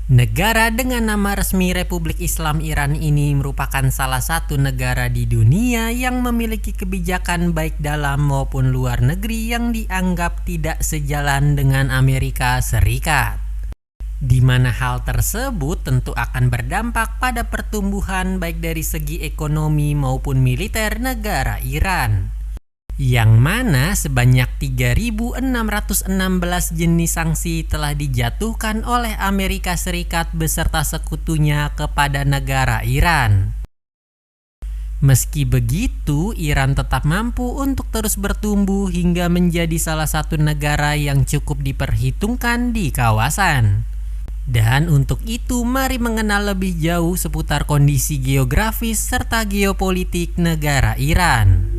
Negara dengan nama resmi Republik Islam Iran ini merupakan salah satu negara di dunia yang memiliki kebijakan baik dalam maupun luar negeri yang dianggap tidak sejalan dengan Amerika Serikat. Di mana hal tersebut tentu akan berdampak pada pertumbuhan baik dari segi ekonomi maupun militer negara Iran. Yang mana sebanyak 3.616 jenis sanksi telah dijatuhkan oleh Amerika Serikat beserta sekutunya kepada negara Iran. Meski begitu, Iran tetap mampu untuk terus bertumbuh hingga menjadi salah satu negara yang cukup diperhitungkan di kawasan. Dan untuk itu, mari mengenal lebih jauh seputar kondisi geografis serta geopolitik negara Iran.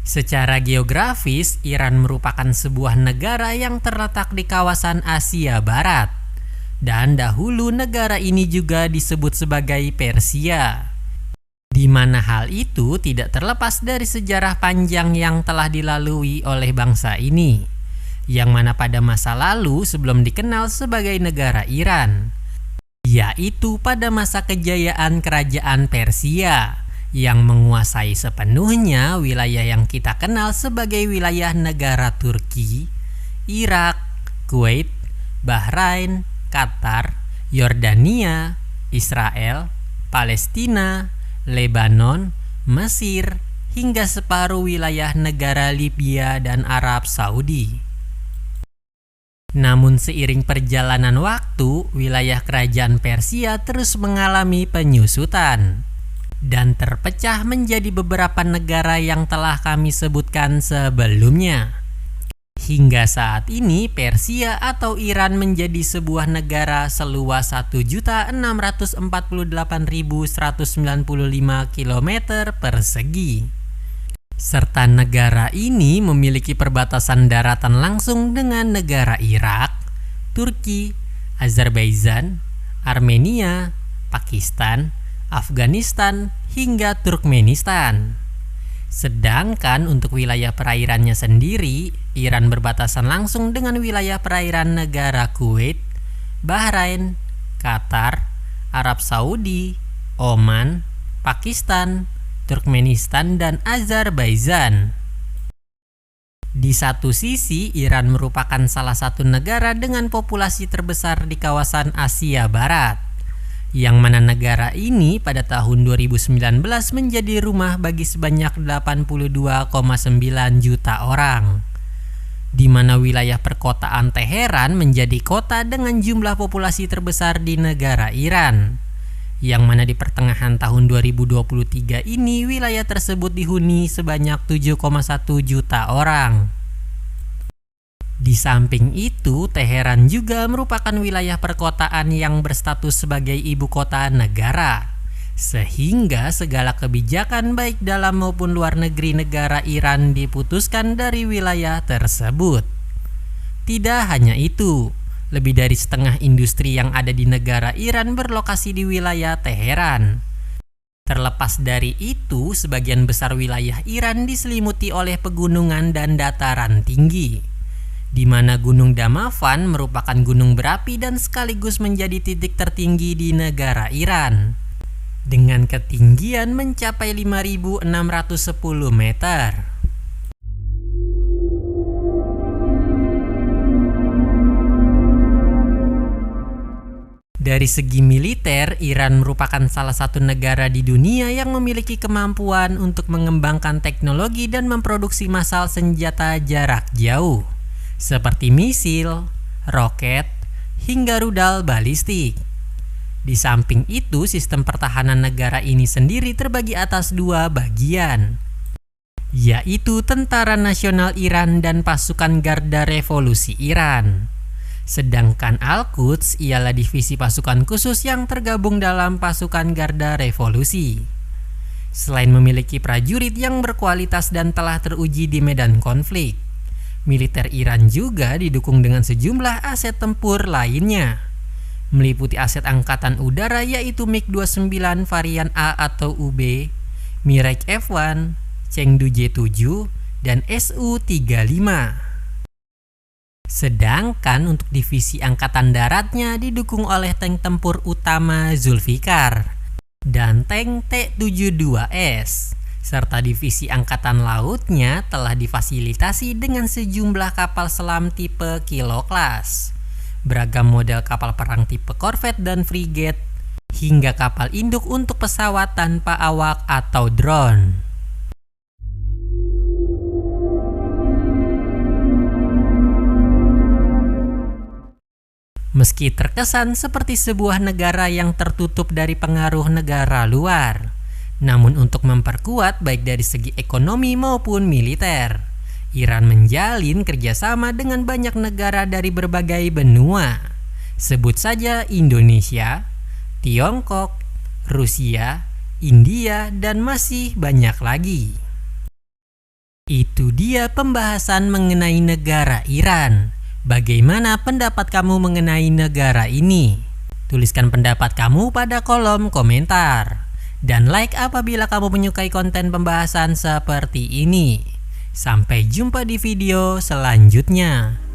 Secara geografis, Iran merupakan sebuah negara yang terletak di kawasan Asia Barat. Dan dahulu negara ini juga disebut sebagai Persia. Di mana hal itu tidak terlepas dari sejarah panjang yang telah dilalui oleh bangsa ini. Yang mana pada masa lalu sebelum dikenal sebagai negara Iran, yaitu pada masa kejayaan kerajaan Persia yang menguasai sepenuhnya wilayah yang kita kenal sebagai wilayah negara Turki, Irak, Kuwait, Bahrain, Qatar, Yordania, Israel, Palestina, Lebanon, Mesir, hingga separuh wilayah negara Libya dan Arab Saudi. Namun seiring perjalanan waktu, wilayah kerajaan Persia terus mengalami penyusutan dan terpecah menjadi beberapa negara yang telah kami sebutkan sebelumnya. Hingga saat ini Persia atau Iran menjadi sebuah negara seluas 1.648.195 km persegi. Serta negara ini memiliki perbatasan daratan langsung dengan negara Irak, Turki, Azerbaijan, Armenia, Pakistan, Afghanistan, hingga Turkmenistan. Sedangkan untuk wilayah perairannya sendiri, Iran berbatasan langsung dengan wilayah perairan negara Kuwait, Bahrain, Qatar, Arab Saudi, Oman, Pakistan, Turkmenistan, dan Azerbaijan. Di satu sisi, Iran merupakan salah satu negara dengan populasi terbesar di kawasan Asia Barat, yang mana negara ini pada tahun 2019 menjadi rumah bagi sebanyak 82,9 juta orang. Di mana wilayah perkotaan Teheran menjadi kota dengan jumlah populasi terbesar di negara Iran. Yang mana di pertengahan tahun 2023 ini wilayah tersebut dihuni sebanyak 7,1 juta orang. Di samping itu, Teheran juga merupakan wilayah perkotaan yang berstatus sebagai ibu kota negara. Sehingga segala kebijakan baik dalam maupun luar negeri negara Iran diputuskan dari wilayah tersebut. Tidak hanya itu, lebih dari setengah industri yang ada di negara Iran berlokasi di wilayah Teheran. Terlepas dari itu, sebagian besar wilayah Iran diselimuti oleh pegunungan dan dataran tinggi, di mana Gunung Damavand merupakan gunung berapi dan sekaligus menjadi titik tertinggi di negara Iran, dengan ketinggian mencapai 5.610 meter. Dari segi militer, Iran merupakan salah satu negara di dunia yang memiliki kemampuan untuk mengembangkan teknologi dan memproduksi massal senjata jarak jauh, seperti misil, roket, hingga rudal balistik. Di samping itu, sistem pertahanan negara ini sendiri terbagi atas dua bagian, yaitu Tentara Nasional Iran dan Pasukan Garda Revolusi Iran. Sedangkan Al-Quds ialah divisi pasukan khusus yang tergabung dalam Pasukan Garda Revolusi. Selain memiliki prajurit yang berkualitas dan telah teruji di medan konflik, militer Iran juga didukung dengan sejumlah aset tempur lainnya, meliputi aset angkatan udara yaitu MiG-29 varian A atau UB, Mirage F1, Chengdu J-7, dan Su-35. Sedangkan untuk divisi angkatan daratnya didukung oleh tank tempur utama Zulfikar dan tank T-72S, serta divisi angkatan lautnya telah difasilitasi dengan sejumlah kapal selam tipe Kilo Class, beragam model kapal perang tipe korvet dan frigate, hingga kapal induk untuk pesawat tanpa awak atau drone. Meski terkesan seperti sebuah negara yang tertutup dari pengaruh negara luar, namun untuk memperkuat baik dari segi ekonomi maupun militer, Iran menjalin kerjasama dengan banyak negara dari berbagai benua. Sebut saja Indonesia, Tiongkok, Rusia, India, dan masih banyak lagi. Itu dia pembahasan mengenai negara Iran. Bagaimana pendapat kamu mengenai negara ini? Tuliskan pendapat kamu pada kolom komentar. Dan like apabila kamu menyukai konten pembahasan seperti ini. Sampai jumpa di video selanjutnya.